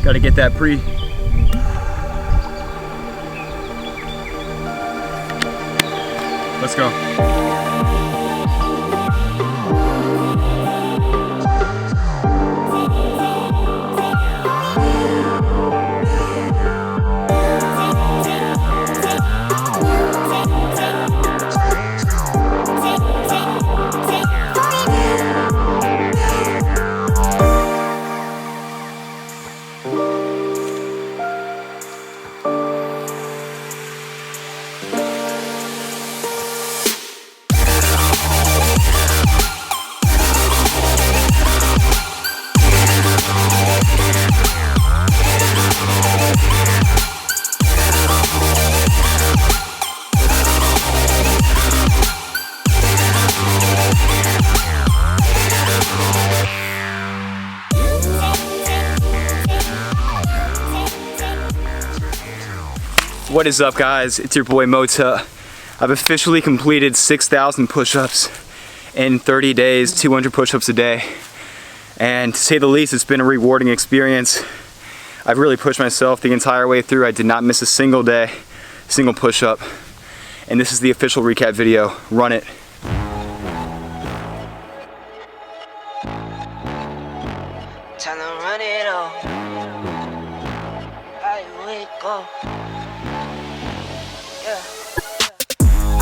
Gotta get that pre. Let's go. What is up, guys? It's your boy Mota. I've officially completed 6,000 push-ups in 30 days, 200 push-ups a day. And to say the least, it's been a rewarding experience. I've really pushed myself the entire way through. I did not miss a single day, single push-up. And this is the official recap video. Run it. Tell them run it all. I wake up.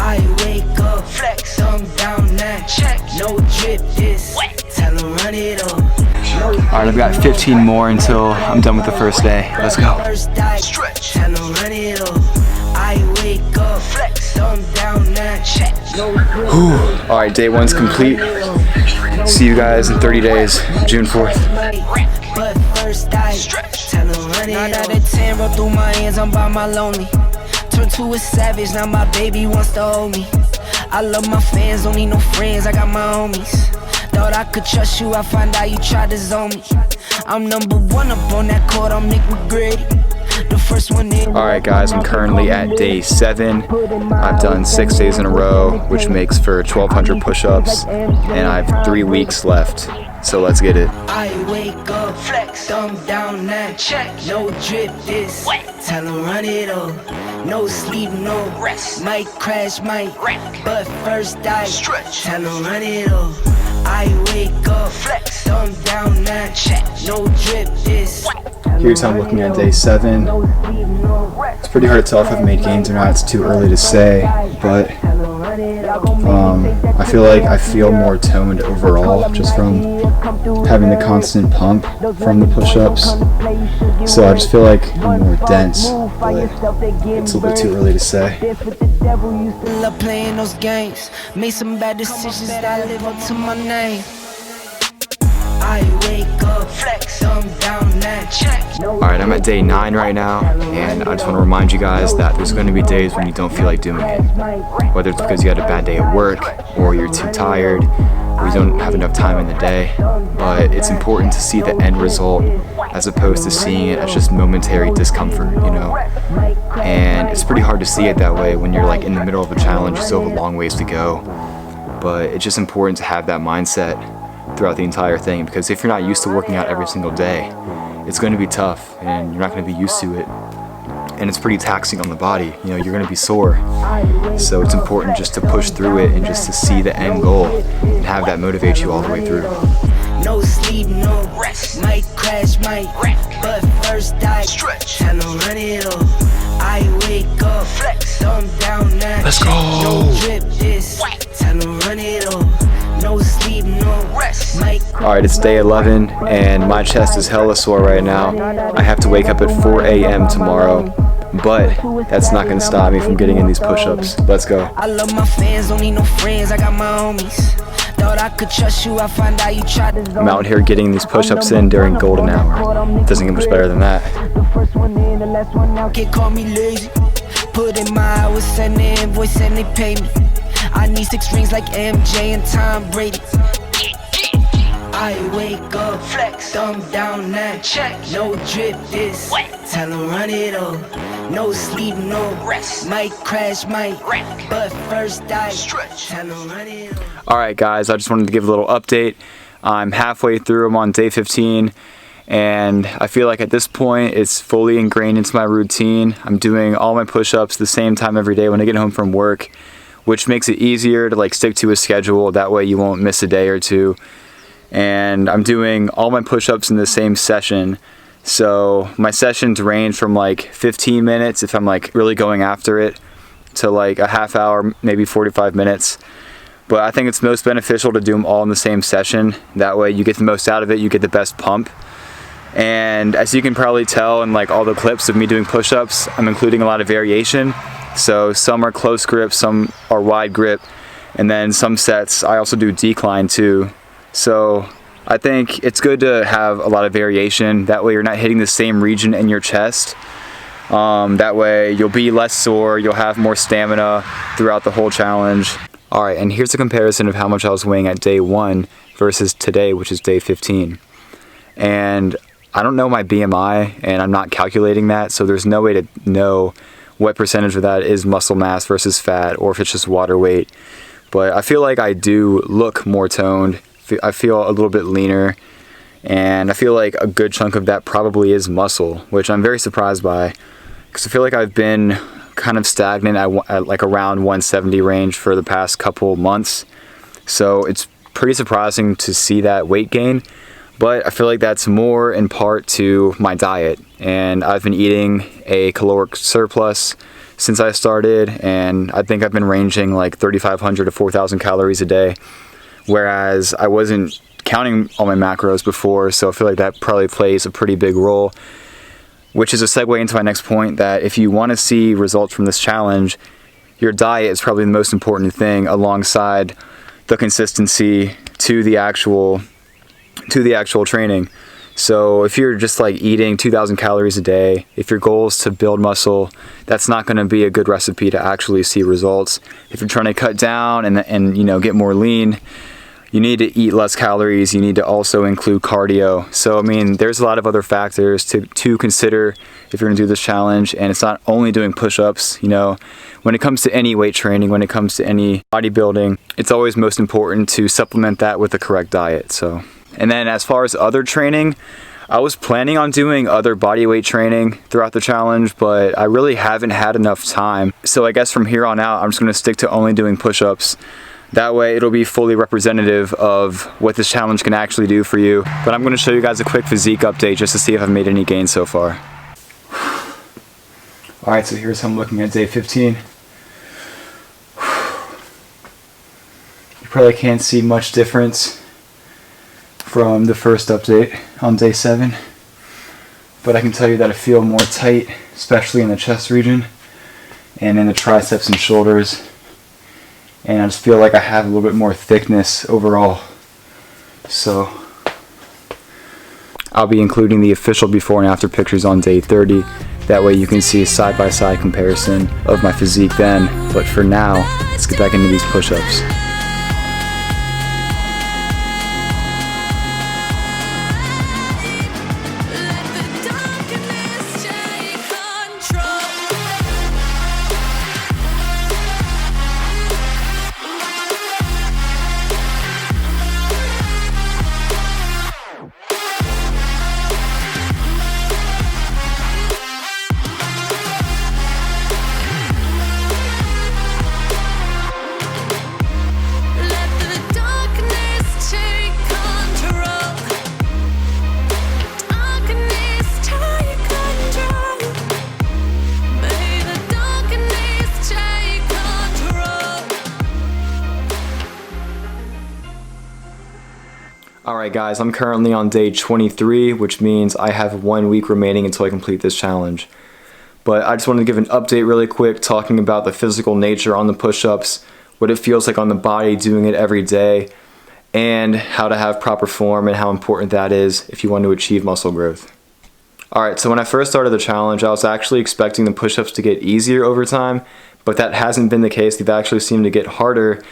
I wake up, flex, thumb down now, check, no drip this, tell them run it all. Alright, I've got 15 more until I'm done with the first day. Let's go. Stretch, tell them run it all. I wake up, flex, thumb down now, check, no drip. Alright, day one's complete. See you guys in 30 days, June 4th. But first I stretch, tell them run it all. 9 out of 10 roll through my hands, I'm by my lonely. Turned to a savage, now my baby wants to hold me. I love my fans, don't need no friends, I got my homies. Thought I could trust you, I find out you tried to zone me. I'm number one up on that court, I'm Nbhd. The first one in. Alright guys, I'm currently at day 7. I've done 6 days in a row, which makes for 1,200 push-ups, and I have 3 weeks left. So let's get it. I wake up, flex, thumb down now, check, no drip this, tell them run it all. No sleep, no rest, might crash, might wreck, but first I stretch, tell them run it all. I wake up, flex, thumb down now, check, no drip this. Here's how I'm looking at day 7. It's pretty hard to tell if I've made gains or not, it's too early to say, but I feel like I feel more toned overall just from having the constant pump from the push-ups. So I just feel like I'm more dense, but it's a little bit too early to say. Love playing those games, made some bad decisions that live up to my name. I wake up, flex, thumb down now, check. Alright, I'm at day 9 right now, and I just want to remind you guys that there's going to be days when you don't feel like doing it. Whether it's because you had a bad day at work, or you're too tired, or you don't have enough time in the day. But it's important to see the end result as opposed to seeing it as just momentary discomfort, you know? And it's pretty hard to see it that way when you're like in the middle of a challenge, you still have a long ways to go. But it's just important to have that mindset throughout the entire thing, because if you're not used to working out every single day, it's going to be tough and you're not going to be used to it, and it's pretty taxing on the body. You know, you're going to be sore, so it's important just to push through it and just to see the end goal and have that motivate you all the way through. No sleep, no rest, might crash, might wreck, but first I stretch, tell them run it all. I wake up, flex, thumb down now, let's go. No drip this, tell them run it all. No sleep, no rest. Alright, it's day 11 and my chest is hella sore right now. I have to wake up at 4 a.m. tomorrow, but that's not going to stop me from getting in these push-ups. Let's go. I love my fans, don't need no friends, I got my homies. Thought I could trust you, I find out you tried to. I'm out here getting these push-ups in during golden hour. It doesn't get much better than that. The first one in, the last one out. Can't call me lazy. Put in my hours, send the invoice and they pay me. I need 6 rings like MJ and Tom Brady. I wake up, flex, thumb down now, check, no drip this, tell them run it all. No sleep, no rest, might crash, might wreck, but first I stretch, tell them run it all. Alright guys, I just wanted to give a little update. I'm halfway through, I'm on day 15, And I feel like at this point it's fully ingrained into my routine. I'm doing all my push-ups the same time every day when I get home from work, which makes it easier to like stick to a schedule. That way you won't miss a day or two. And I'm doing all my push-ups in the same session. So my sessions range from like 15 minutes if I'm like really going after it to like a half hour, maybe 45 minutes. But I think it's most beneficial to do them all in the same session. That way you get the most out of it, you get the best pump. And as you can probably tell in like all the clips of me doing push-ups, I'm including a lot of variation. So some are close grip, some are wide grip, and then some sets I also do decline too. So I think it's good to have a lot of variation. That way you're not hitting the same region in your chest. That way you'll be less sore, you'll have more stamina throughout the whole challenge. Alright, and here's a comparison of how much I was weighing at day 1 versus today, which is day 15. And I don't know my BMI, and I'm not calculating that, so there's no way to know what percentage of that is muscle mass versus fat, or if it's just water weight. But I feel like I do look more toned. I feel a little bit leaner, and I feel like a good chunk of that probably is muscle, which I'm very surprised by, because I feel like I've been kind of stagnant at like around 170 range for the past couple months. So it's pretty surprising to see that weight gain. But I feel like that's more in part to my diet, and I've been eating a caloric surplus since I started, and I think I've been ranging like 3,500 to 4,000 calories a day, whereas I wasn't counting all my macros before, so I feel like that probably plays a pretty big role, which is a segue into my next point, that if you want to see results from this challenge, your diet is probably the most important thing alongside the consistency to the actual training. So if you're just like eating 2,000 calories a day, if your goal is to build muscle, that's not going to be a good recipe to actually see results. If you're trying to cut down and you know, get more lean, you need to eat less calories. You need to also include cardio. So I mean, there's a lot of other factors to consider if you're going to do this challenge, and it's not only doing push-ups. You know, when it comes to any weight training, when it comes to any bodybuilding, it's always most important to supplement that with the correct diet. So. And then as far as other training, I was planning on doing other bodyweight training throughout the challenge, but I really haven't had enough time. So I guess from here on out, I'm just going to stick to only doing push-ups. That way it'll be fully representative of what this challenge can actually do for you. But I'm going to show you guys a quick physique update just to see if I've made any gains so far. Alright, so here's how I'm looking at day 15. You probably can't see much difference from the first update on day 7, but I can tell you that I feel more tight, especially in the chest region and in the triceps and shoulders, and I just feel like I have a little bit more thickness overall. So I'll be including the official before and after pictures on day 30. That way you can see a side-by-side comparison of my physique then. But for now, let's get back into these push-ups. Alright guys, I'm currently on day 23, which means I have 1 week remaining until I complete this challenge. But I just wanted to give an update really quick, talking about the physical nature on the push-ups, what it feels like on the body doing it every day, and how to have proper form and how important that is if you want to achieve muscle growth. Alright, so when I first started the challenge, I was actually expecting the push-ups to get easier over time, but that hasn't been the case. They've actually seemed to get harder.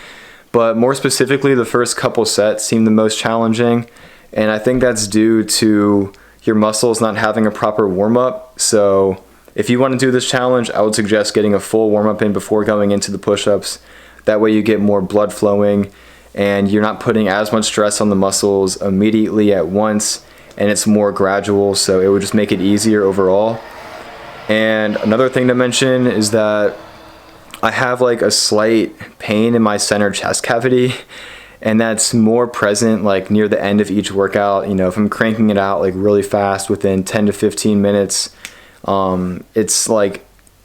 But more specifically, the first couple sets seem the most challenging, and I think that's due to your muscles not having a proper warm-up. So if you want to do this challenge, I would suggest getting a full warm-up in before going into the push-ups. That way you get more blood flowing, and you're not putting as much stress on the muscles immediately at once, and it's more gradual, so it would just make it easier overall. And another thing to mention is that I have like a slight pain in my center chest cavity, and that's more present like near the end of each workout. You know, if I'm cranking it out like really fast within 10 to 15 minutes, it's like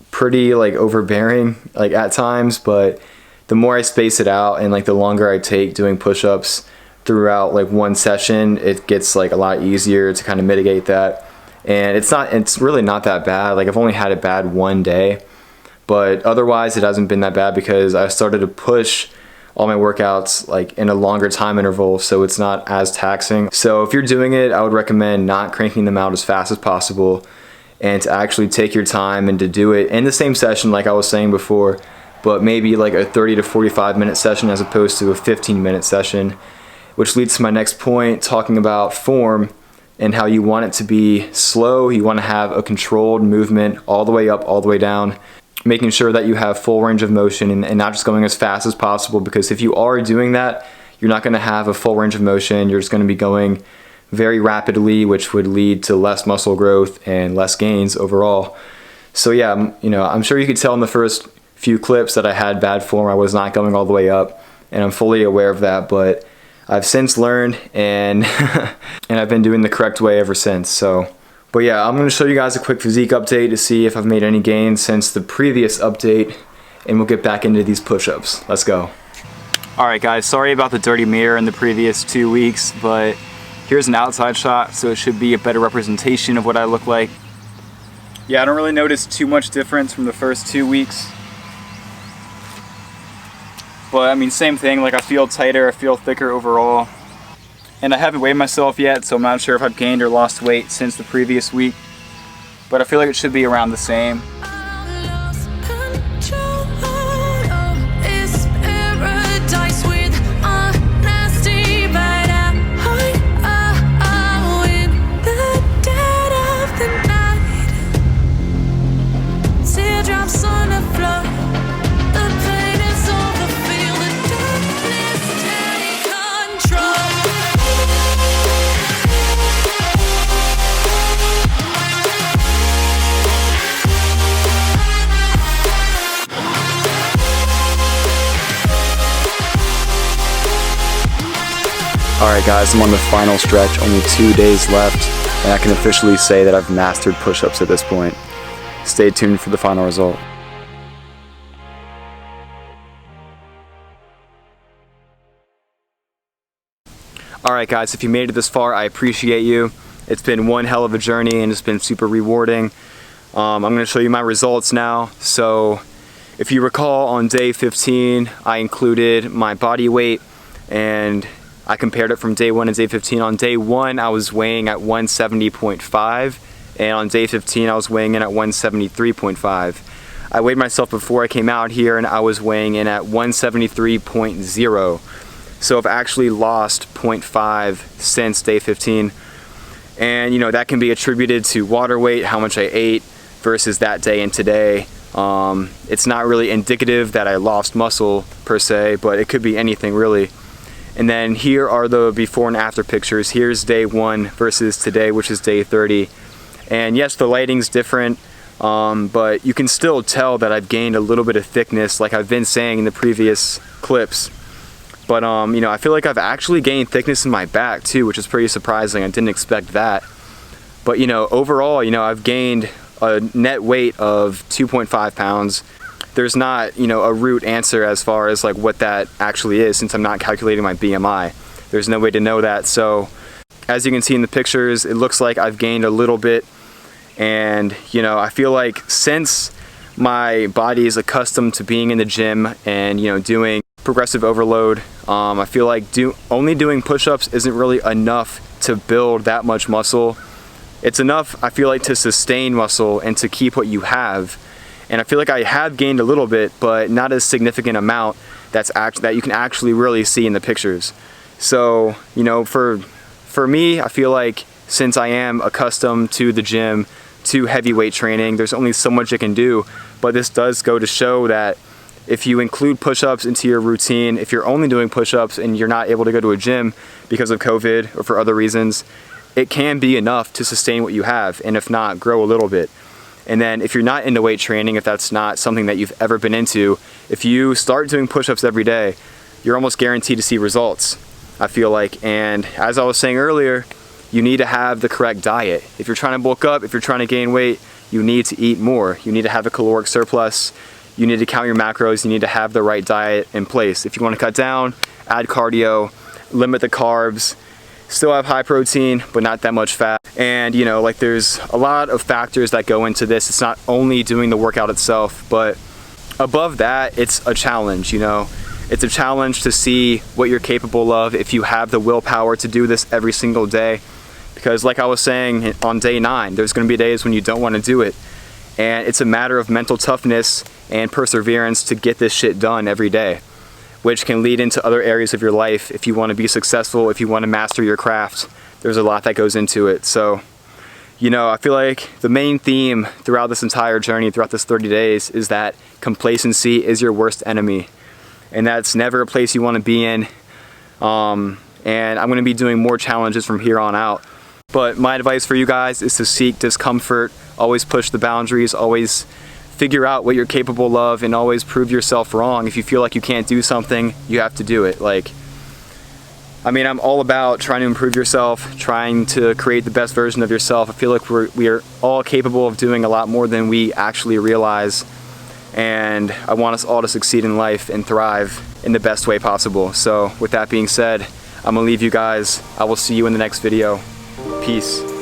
pretty like overbearing like at times, but the more I space it out and like the longer I take doing push-ups throughout like one session, it gets like a lot easier to kind of mitigate that. And it's really not that bad. Like I've only had it bad one day, but otherwise it hasn't been that bad because I started to push all my workouts like in a longer time interval, so it's not as taxing. So if you're doing it, I would recommend not cranking them out as fast as possible and to actually take your time and to do it in the same session like I was saying before, but maybe like a 30 to 45 minute session as opposed to a 15-minute session, which leads to my next point, talking about form and how you want it to be slow. You want to have a controlled movement all the way up, all the way down, making sure that you have full range of motion and not just going as fast as possible, because if you are doing that, you're not going to have a full range of motion. You're just going to be going very rapidly, which would lead to less muscle growth and less gains overall. So yeah, you know, I'm sure you could tell in the first few clips that I had bad form. I was not going all the way up, and I'm fully aware of that, but I've since learned and and I've been doing the correct way ever since. So, but yeah, I'm going to show you guys a quick physique update to see if I've made any gains since the previous update, and we'll get back into these push-ups. Let's go. Alright guys, sorry about the dirty mirror in the previous 2 weeks, but here's an outside shot, so it should be a better representation of what I look like. Yeah, I don't really notice too much difference from the first 2 weeks. But I mean, same thing, like I feel tighter, I feel thicker overall. And I haven't weighed myself yet, so I'm not sure if I've gained or lost weight since the previous week. But I feel like it should be around the same. Alright guys, I'm on the final stretch, only 2 days left, and I can officially say that I've mastered push-ups at this point. Stay tuned for the final result. Alright guys, if you made it this far, I appreciate you. It's been one hell of a journey and it's been super rewarding. I'm going to show you my results now. So if you recall, on day 15 I included my body weight and I compared it from day 1 and day 15. On day 1 I was weighing at 170.5, and on day 15 I was weighing in at 173.5. I weighed myself before I came out here and I was weighing in at 173.0. So I've actually lost 0.5 since day 15. And you know, that can be attributed to water weight, how much I ate versus that day and today. It's not really indicative that I lost muscle per se, but it could be anything really. And then here are the before and after pictures. Here's day 1 versus today, which is day 30. And yes, the lighting's different, but you can still tell that I've gained a little bit of thickness, like I've been saying in the previous clips. But you know, I feel like I've actually gained thickness in my back too, which is pretty surprising. I didn't expect that. But you know, overall, you know, I've gained a net weight of 2.5 pounds. There's not, you know, a root answer as far as like what that actually is, since I'm not calculating my BMI. There's no way to know that. So as you can see in the pictures, it looks like I've gained a little bit. And you know, I feel like since my body is accustomed to being in the gym and, you know, doing progressive overload, I feel like only doing push-ups isn't really enough to build that much muscle. It's enough, I feel like, to sustain muscle and to keep what you have. And I feel like I have gained a little bit, but not a significant amount that you can actually really see in the pictures. So, you know, for me, I feel like since I am accustomed to the gym, to heavyweight training, there's only so much it can do. But this does go to show that if you include push-ups into your routine, if you're only doing push-ups and you're not able to go to a gym because of COVID or for other reasons, it can be enough to sustain what you have, and if not, grow a little bit. And then if you're not into weight training, if that's not something that you've ever been into, if you start doing push-ups every day, you're almost guaranteed to see results, I feel like. And as I was saying earlier, you need to have the correct diet. If you're trying to bulk up, if you're trying to gain weight, you need to eat more. You need to have a caloric surplus. You need to count your macros. You need to have the right diet in place. If you want to cut down, add cardio, limit the carbs, still have high protein, but not that much fat. And you know, like there's a lot of factors that go into this. It's not only doing the workout itself, but above that, it's a challenge, you know. It's a challenge to see what you're capable of if you have the willpower to do this every single day. Because like I was saying on day 9, there's gonna be days when you don't wanna do it. And it's a matter of mental toughness and perseverance to get this shit done every day, which can lead into other areas of your life. If you wanna be successful, if you wanna master your craft, there's a lot that goes into it. So, you know, I feel like the main theme throughout this entire journey, throughout this 30 days, is that complacency is your worst enemy. And that's never a place you want to be in. And I'm going to be doing more challenges from here on out. But my advice for you guys is to seek discomfort, always push the boundaries, always figure out what you're capable of, and always prove yourself wrong. If you feel like you can't do something, you have to do it. Like, I mean, I'm all about trying to improve yourself, trying to create the best version of yourself. I feel like we are all capable of doing a lot more than we actually realize. And I want us all to succeed in life and thrive in the best way possible. So with that being said, I'm gonna leave you guys. I will see you in the next video. Peace.